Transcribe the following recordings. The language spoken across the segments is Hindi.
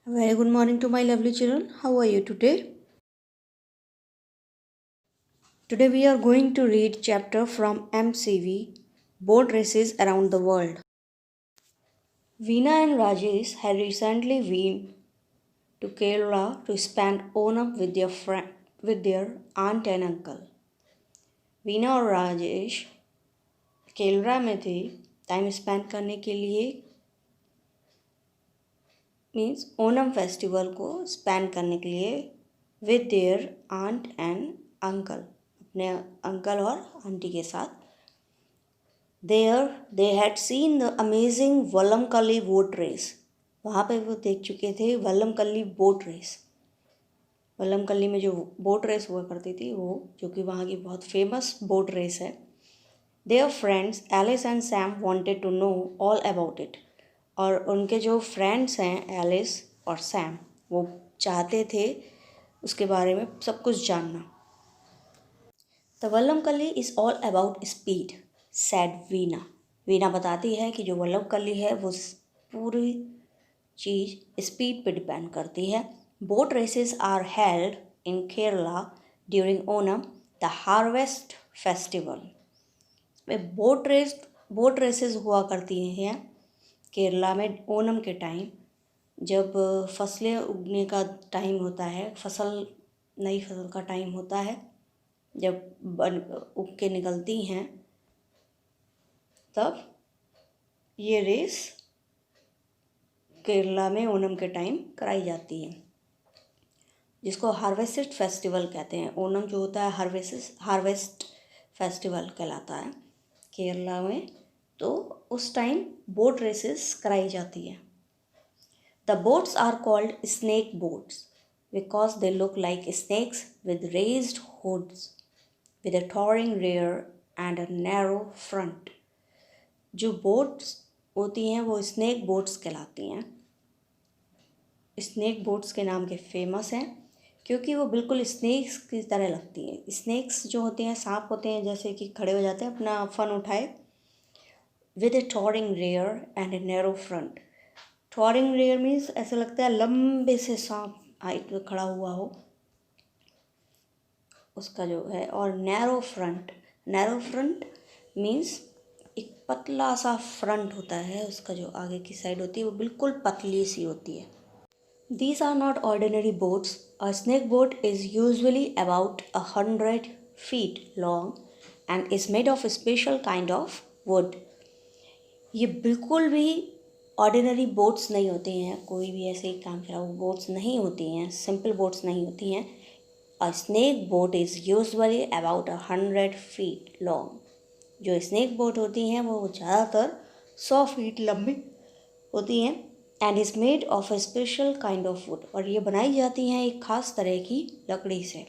Very good morning to my lovely children. How are you today? Today we are going to read chapter from MCV Boat Races Around the World. Veena and Rajesh had recently been to Kerala to spend Onam with their aunt and uncle. Veena और राजेश केरला में थे टाइम स्पेंड करने के लिए मीन्स ओनम फेस्टिवल को स्पेंड करने के लिए with their aunt and uncle अपने अंकल और आंटी के साथ there they had seen the amazing Vallamkali boat race वहाँ पे वो देख चुके थे वल्लमकल्ली बोट रेस वल्लमकल्ली में जो बोट रेस हुआ करती थी वो जो कि वहाँ की बहुत फेमस बोट रेस है their friends Alice and Sam wanted to know all about it और उनके जो फ्रेंड्स हैं एलिस और सैम वो चाहते थे उसके बारे में सब कुछ जानना the Vallamkali is all about speed said Veena Veena बताती है कि जो वल्लमकल्ली है वो पूरी चीज़ स्पीड पे डिपेंड करती है boat races are held in Kerala during Onam the harvest festival में बोट रेसेस हुआ करती हैं केरला में ओनम के टाइम जब फसलें उगने का टाइम होता है नई फसल का टाइम होता है जब उग के निकलती हैं तब ये रेस केरला में ओनम के टाइम कराई जाती है जिसको हार्वेस्ट फेस्टिवल कहते हैं ओनम जो होता है हार्वेस्ट फेस्टिवल कहलाता है केरला में तो उस टाइम बोट रेसेस कराई जाती है the boats are called snake boats because they look like snakes with raised hoods with a towering rear and a narrow front. जो बोट्स होती हैं वो स्नेक बोट्स कहलाती हैं स्नेक बोट्स के नाम के फेमस हैं क्योंकि वो बिल्कुल स्नेक्स की तरह लगती हैं स्नेक्स जो होते हैं सांप होते हैं जैसे कि खड़े हो जाते हैं अपना फन उठाए with a towering rear and a narrow front towering rear means ऐसा लगता है लंबे से सांप हाइट में खड़ा हुआ हो उसका जो है और नैरो फ्रंट मीन्स एक पतला सा फ्रंट होता है उसका जो आगे की साइड होती है वो बिल्कुल पतली सी होती है these are not ordinary boats a snake boat is usually about 100 feet long and is made of special kind of wood ये बिल्कुल भी ऑर्डिनरी बोट्स नहीं होती हैं कोई भी ऐसे ही काम करा वो बोट्स नहीं होती हैं सिंपल बोट्स नहीं होती हैं A snake boat is usually about 100 feet long. जो स्नेक बोट होती हैं वो ज़्यादातर 100 फीट लंबी होती हैं and is made of A special kind of would और ये बनाई जाती हैं एक ख़ास तरह की लकड़ी से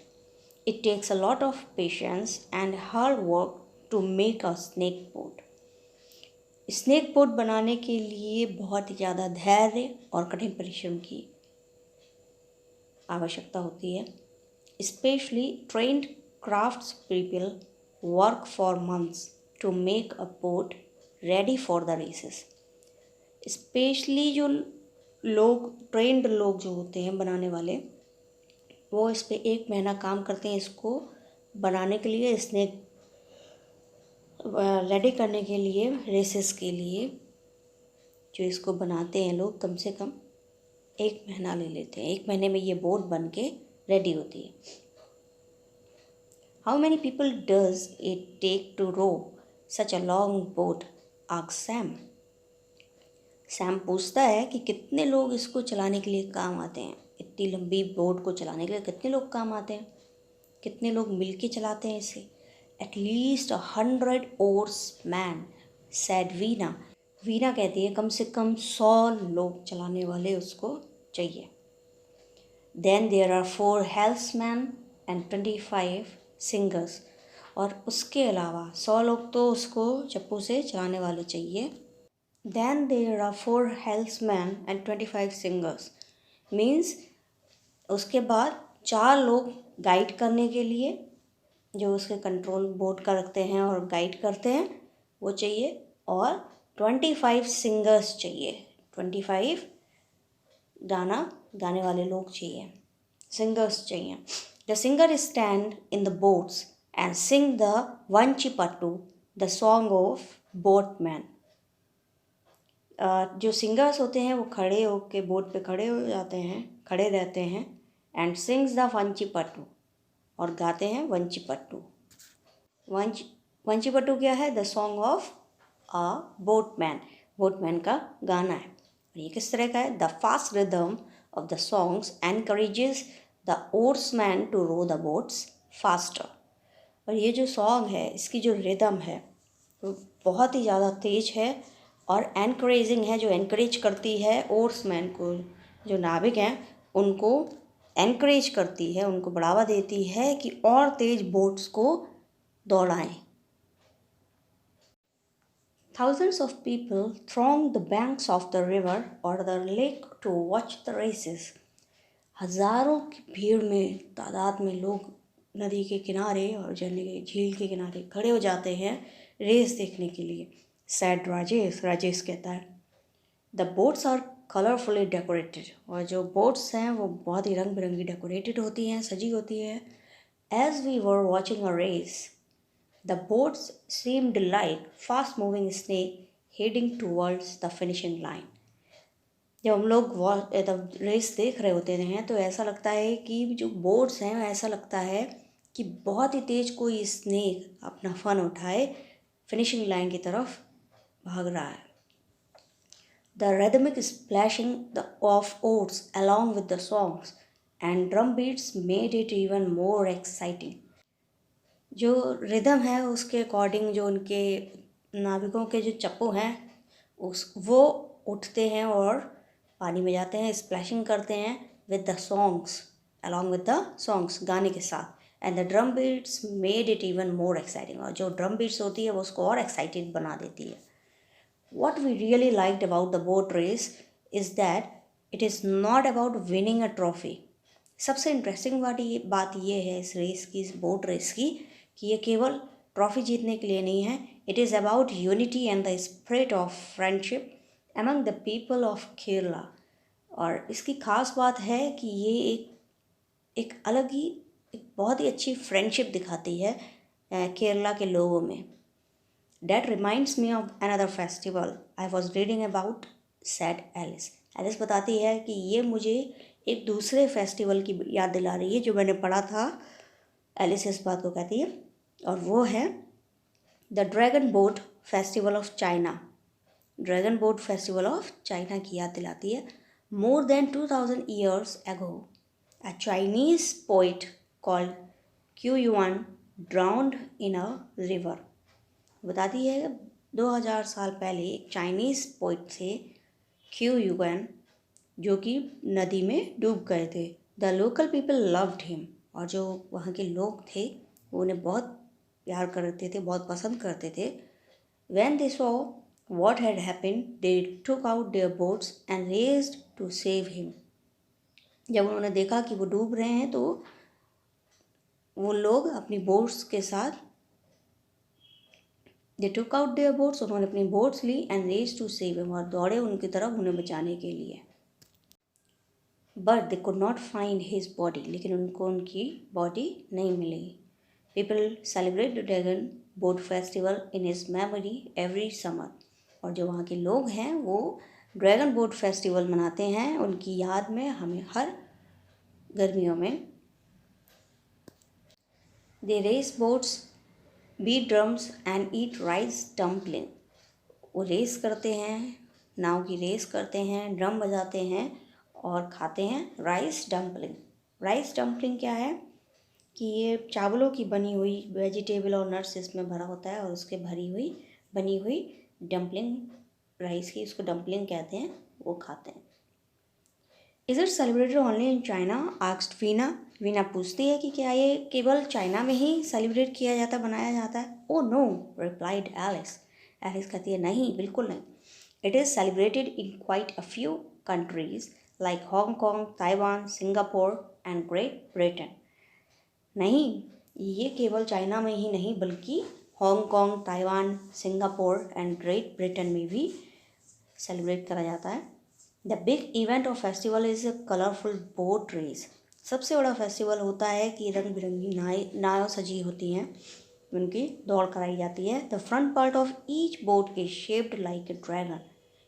it takes a lot of patience and hard work to make a snake boat snake boat बनाने के लिए बहुत ही ज़्यादा धैर्य और कठिन परिश्रम की आवश्यकता होती है Especially trained craftspeople work for months to make a boat ready for the races. Especially जो लोग ट्रेंड लोग जो होते हैं बनाने वाले वो इस पे 1 महीना काम करते हैं इसको बनाने के लिए स्नेक रेडी करने के लिए रेसेस के लिए जो इसको बनाते हैं लोग कम से कम 1 महीना ले लेते हैं 1 महीने में ये बोट बन के रेडी होती है how many people does it take to row such a long boat asks Sam पूछता है कि कितने लोग इसको चलाने के लिए काम आते हैं इतनी लंबी बोट को चलाने के लिए कितने लोग काम आते हैं कितने लोग मिलके चलाते हैं इसे at least 100 ores man sad Veena कहती है कम से कम 100 लोग चलाने वाले उसको चाहिए then there are 4 helmsmen and 25 singers और उसके अलावा 100 लोग तो उसको चप्पू से चलाने वाले चाहिए then there are 4 helmsmen and 25 singers means उसके बाद 4 लोग गाइड करने के लिए जो उसके कंट्रोल बोर्ड का रखते हैं और गाइड करते हैं वो चाहिए और 25 सिंगर्स चाहिए 25 गाने वाले लोग चाहिए, सिंगर्स चाहिए। The singer stand in the boats and sing the Vanchipattu the song of boatman. जो सिंगर्स होते हैं वो खड़े होके बोट पे खड़े हो जाते हैं, खड़े रहते हैं, एंड सिंग्स द वंचिपट्टू, और गाते हैं वंचिपट्टू। वंचिपट्टू क्या है? The song of a boatman, boatman का गाना है। और ये किस तरह का है? The fast rhythm of the songs encourages the oarsmen to row the boats faster. और ये जो सॉन्ग है, इसकी जो रिदम है वो बहुत ही ज़्यादा तेज है और एनकरेजिंग है, जो एनकरेज करती है ओर्समैन को, जो नाविक हैं उनको एनकरेज करती है, उनको बढ़ावा देती है कि और तेज बोट्स को दौड़ाएं। Thousands of people throng the banks of the river or the lake to watch the races. हजारों की भीड़ में, तादाद में लोग नदी के किनारे और झरने के झील के किनारे खड़े हो जाते हैं रेस देखने के लिए। सैड राजेश कहता है the boats are colourfully decorated, और जो बोट्स हैं वो बहुत ही रंग बिरंगी डेकोरेटेड होती हैं, सजी होती है। As we were watching a race the boats seemed like fast moving snake heading towards the finishing line. जब हम लोग रेस देख रहे होते हैं तो ऐसा लगता है कि जो बोट्स हैं ऐसा लगता है कि बहुत ही तेज कोई स्नेक अपना फन उठाए फिनिशिंग लाइन की तरफ भाग रहा है। The rhythmic splashing of oars along with the songs and drum beats made it even more exciting. जो रिदम है उसके अकॉर्डिंग जो उनके नाविकों के जो चप्पू हैं वो उठते हैं और पानी में जाते हैं, स्प्लैशिंग करते हैं with the songs, along with the songs, गाने के साथ। And the drum beats made it even more exciting, और जो ड्रम बीट्स होती है वो उसको और एक्साइटेड बना देती है। What we really liked about the boat race is that it is not about winning a trophy. सबसे इंटरेस्टिंग बात ये है इस रेस की, इस बोट रेस की, कि ये केवल ट्रॉफी जीतने के लिए नहीं है। It is about unity and the spirit of friendship among the people of Kerala. और इसकी खास बात है कि ये एक अलग ही, एक बहुत ही अच्छी फ्रेंडशिप दिखाती है केरला के लोगों में। That reminds me of another festival I was reading about, said Alice. Alice बताती है कि ये मुझे एक दूसरे फेस्टिवल की याद दिला रही है जो मैंने पढ़ा था। एलिस इस बात को कहती है, और वो है the dragon boat festival of China. Dragon boat festival of China की याद दिलाती है। More than 2000 years ago, a Chinese poet called Qu Yuan drowned in a river. बताती है 2000 साल पहले एक चाइनीज़ पोइट थे क्यू युगन, जो कि नदी में डूब गए थे। The local people loved him, और जो वहाँ के लोग थे वो उन्हें बहुत प्यार करते थे, बहुत पसंद करते थे। When they saw what had happened they took out their boats and raced to save him. जब उन्होंने देखा कि वो डूब रहे हैं तो वो लोग अपनी बोट्स के साथ they took out their boats, उन्होंने अपनी बोट्स ली and race to save him, और दौड़े उनकी तरफ उन्हें बचाने के लिए। But they could not find his body, लेकिन उनको उनकी बॉडी नहीं मिली। People celebrate the dragon boat festival in his memory every summer, और जो वहाँ के लोग हैं वो ड्रैगन बोट फेस्टिवल मनाते हैं उनकी याद में, हमें हर गर्मियों में। They race boats, beat drums and eat rice dumpling. वो रेस करते हैं, नाव की रेस करते हैं, ड्रम बजाते हैं और खाते हैं राइस डम्पलिंग। राइस डम्पलिंग क्या है कि ये चावलों की बनी हुई, वेजिटेबल और नट्स इसमें भरा होता है, और उसके बनी हुई डम्पलिंग राइस की, उसको डम्पलिंग कहते हैं, वो खाते हैं। Is it celebrated only in China, asked Veena. Veena पूछती है कि क्या ये केवल चाइना में ही सेलिब्रेट किया जाता, बनाया जाता है? Oh no, replied Alice. Alice कहती है नहीं, बिल्कुल नहीं। It is celebrated in quite a few countries like Hong Kong, Taiwan, Singapore and Great Britain. नहीं, ये केवल चाइना में ही नहीं बल्कि Hong Kong, Taiwan, Singapore and Great Britain में भी सेलिब्रेट करा जाता है। The big event of festival is a colourful boat race. सबसे बड़ा फेस्टिवल होता है कि रंग बिरंगी नाव सजी होती हैं, उनकी दौड़ कराई जाती है। The front part of each boat is shaped like a dragon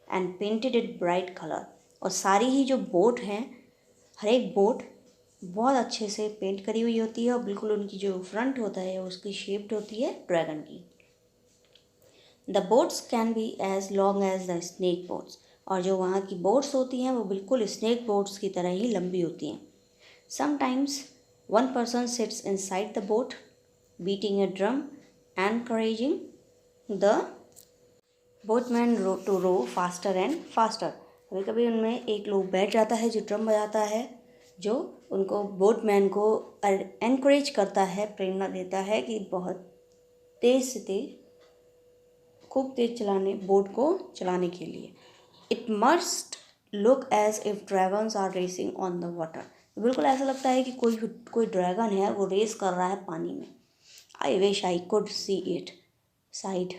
and painted it bright colour. और सारी ही जो बोट हैं, हर एक बोट बहुत अच्छे से पेंट करी हुई होती है और बिल्कुल उनकी जो फ्रंट होता है उसकी शेप्ड होती है ड्रैगन की। The boats can be as long as the snake boats. और जो वहाँ की बोट्स होती हैं वो बिल्कुल स्नेक बोट्स की तरह ही लंबी होती हैं। Sometimes one person sits inside the boat beating a drum encouraging the boatman to row faster and faster. कभी कभी उनमें एक लोग बैठ जाता है जो ड्रम बजाता है, जो उनको बोटमैन को एनकरेज करता है, प्रेरणा देता है कि बहुत तेज़ से तेज़, खूब तेज चलाने बोट को चलाने के लिए। It must look as if dragons are racing on the water. बिल्कुल ऐसा लगता है कि कोई ड्रैगन है, वो रेस कर रहा है पानी में। I wish I could see it said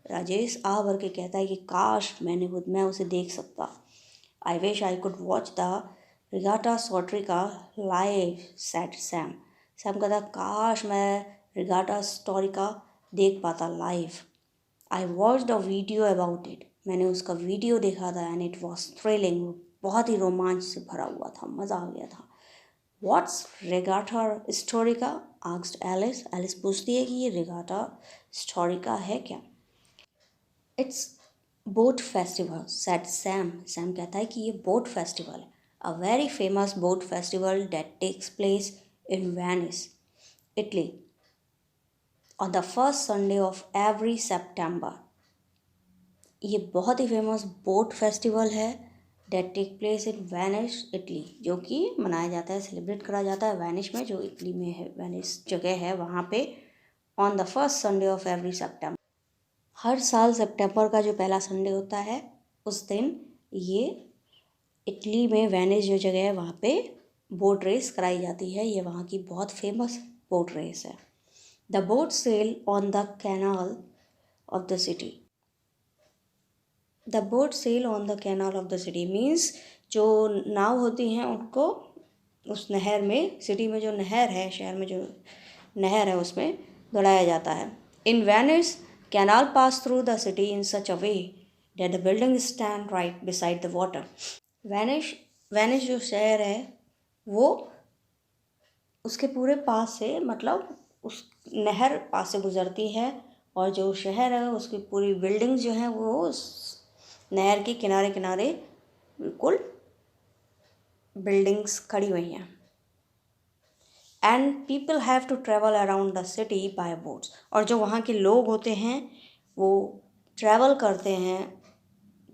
Rajesh आ भर के कहता है कि काश मैं उसे देख सकता। I wish I could watch the Regata Storica live said Sam. Sam कहता काश मैं रिगाटा स्टोरिका देख पाता live. I watched a video about it. मैंने उसका वीडियो देखा था एंड इट वॉज थ्रिलिंग। बहुत ही रोमांच से भरा हुआ था, मज़ा आ गया था। What's Regata Storica asked Alice. Alice पूछती है कि ये रेगाटा स्टोरिका है क्या। It's boat festival said Sam. Sam कहता है कि ये बोट फेस्टिवल है। A very famous boat festival that takes place in Venice, Italy, on the first Sunday of every September. ये बहुत ही फेमस बोट फेस्टिवल है that take place in Venice, Italy, जो कि मनाया जाता है, सेलिब्रेट करा जाता है वेनिस में, जो इटली में है, वेनिस जगह है वहाँ पे, on the first Sunday of every September. हर साल सितंबर का जो पहला संडे होता है उस दिन ये इटली में वेनिस जो जगह है वहाँ पे बोट रेस कराई जाती है। ये वहाँ की बहुत फेमस बोट रेस है। The boat sail on the canal of the city. The boat sail on the canal of the city means जो नाव होती हैं उनको उस नहर में, सिटी में जो नहर है, शहर में जो नहर है उसमें दौड़ाया जाता है। इन Venice canal pass through the city in such a way that the building stand right beside the water. Venice जो शहर है वो उसके पूरे पास से, मतलब उस नहर पास से गुजरती है और जो शहर है उसकी पूरी बिल्डिंग्स जो हैं वो उस नहर के किनारे किनारे बिल्कुल बिल्डिंग्स खड़ी हुई हैं। And people have to travel around the city by boats. और जो वहाँ के लोग होते हैं वो ट्रैवल करते हैं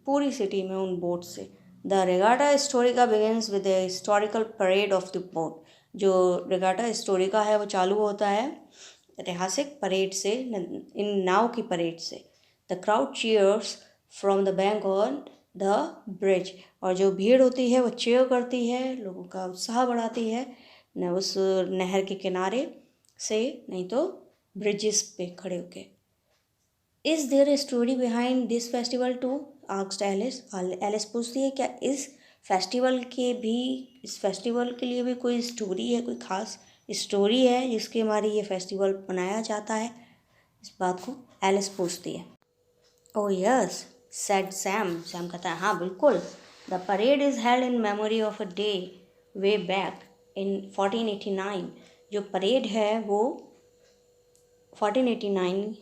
पूरी सिटी में उन बोट से। The regatta Historica begins with the historical parade of the boat. जो रेगाटा हिस्टोरिका है वो चालू होता है ऐतिहासिक परेड से, इन नाव की परेड से। The crowd cheers from the bank on the bridge. और जो भीड़ होती है वो चीयर करती है, लोगों का उत्साह बढ़ाती है, न उस नहर के किनारे से, नहीं तो ब्रिजेस पे खड़े होके। Is there a story behind this festival to asked Alice. Alice पूछती है क्या इस फेस्टिवल के लिए भी कोई स्टोरी है, कोई ख़ास स्टोरी है जिसके हमारे ये फेस्टिवल मनाया जाता है। इस बात को एलिस पूछती है। Oh yes said Sam. Sam कहता है हाँ बिल्कुल। The parade is held in memory of a day way back in 1489। जो परेड है वो 1489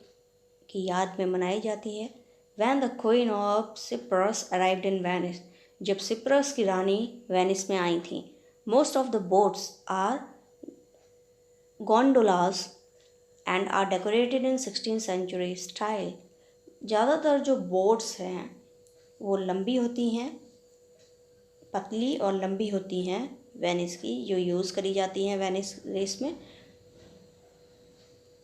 की याद में मनाई जाती है। When the queen of Cyprus arrived in Venice. जब सिप्रस की रानी वेनिस में आई थी। Most of the boats are gondolas and are decorated in 16th century style. ज़्यादातर जो बोट्स हैं वो लंबी होती हैं, पतली और लंबी होती हैं वेनिस की, जो यूज़ करी जाती हैं वेनिस रेस में।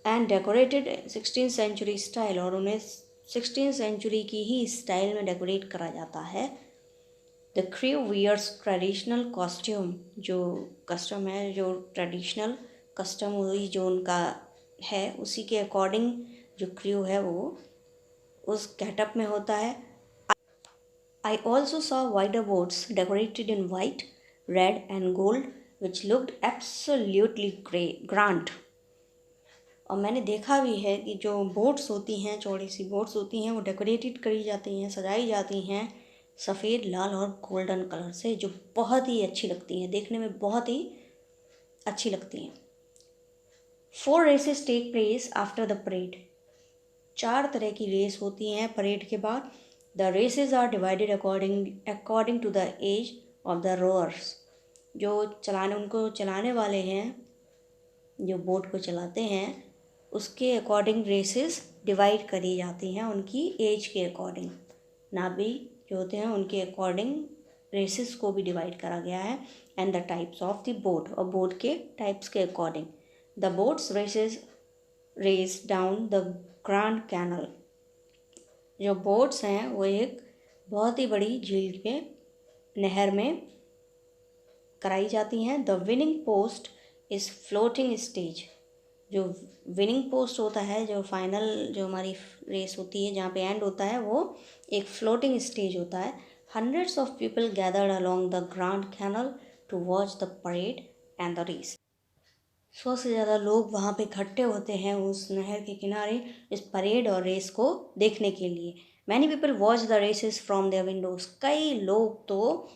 And decorated 16th century style, और उन्हें 16th सेंचुरी की ही स्टाइल में डेकोरेट करा जाता है। The crew wears traditional costume. जो कस्टम है, जो ट्रेडिशनल कस्टम हुई जो उनका है, उसी के अकॉर्डिंग जो क्रू है वो उस गेटअप में होता है। I also saw wider boats decorated in white, red, and gold, which looked absolutely grand. और मैंने देखा भी है कि जो बोट्स होती हैं, चौड़ी सी बोट्स होती हैं, वो डेकोरेटेड करी जाती हैं, सजाई जाती हैं सफ़ेद, लाल और गोल्डन कलर से, जो बहुत ही अच्छी लगती हैं, देखने में बहुत ही अच्छी लगती हैं। 4 races take place after the parade. 4 तरह की रेस होती हैं परेड के बाद। The races are divided according to the age of the rowers. जो उनको चलाने वाले हैं, जो बोट को चलाते हैं, उसके अकॉर्डिंग रेसेस डिवाइड करी जाती हैं, उनकी एज के अकॉर्डिंग। नाविक जो होते हैं उनके अकॉर्डिंग रेसेस को भी डिवाइड करा गया है। And the types of the boat, और बोट के टाइप्स के according. The boats race down the grand canal. जो बोट्स हैं वो एक बहुत ही बड़ी झील के नहर में कराई जाती हैं। The winning post is floating stage. जो विनिंग पोस्ट होता है, जो फाइनल जो हमारी रेस होती है, जहाँ पे एंड होता है, वो एक फ्लोटिंग स्टेज होता है। Hundreds of people gathered along the grand canal to watch the parade and the race. 100 से ज़्यादा लोग वहाँ पे इकट्ठे होते हैं उस नहर के किनारे इस परेड और रेस को देखने के लिए। Many people watch the races from their windows. कई लोग तो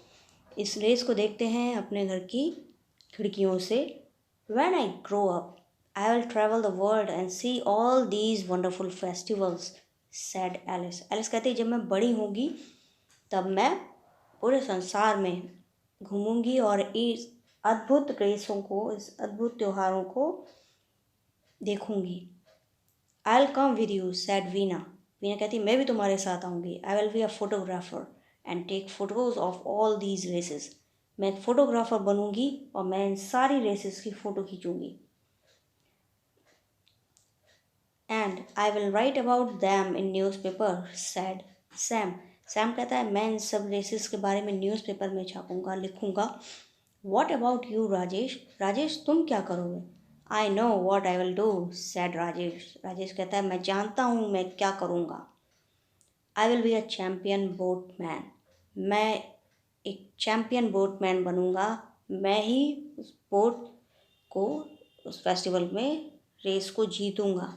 इस रेस को देखते हैं अपने घर की खिड़कियों से। When I grow up, I will travel the world and see all these wonderful festivals, said Alice. Alice कहती है जब मैं बड़ी होंगी तब मैं पूरे संसार में घूमूंगी और इस अद्भुत रेसों को, इस अद्भुत त्योहारों को देखूंगी। I'll come with you, said Veena. Veena कहती मैं भी तुम्हारे साथ आऊँगी। I will be a photographer and take photos of all these races. मैं एक फोटोग्राफर बनूंगी और मैं इन सारी रेसेस की फ़ोटो खींचूंगी। And I will write about them in newspaper, said Sam. Sam कहता है मैं इन सब रेसेस के बारे में न्यूज़पेपर में छापूंगा, लिखूंगा। What about you Rajesh? Rajesh तुम क्या करोगे? I know what I will do, sad Rajesh. Rajesh कहता है मैं जानता हूँ मैं क्या करूँगा। I will be a champion boatman. मैं एक चैम्पियन बोटमैन बनूंगा। मैं ही उस बोट को, उस फेस्टिवल में रेस को जीतूंगा।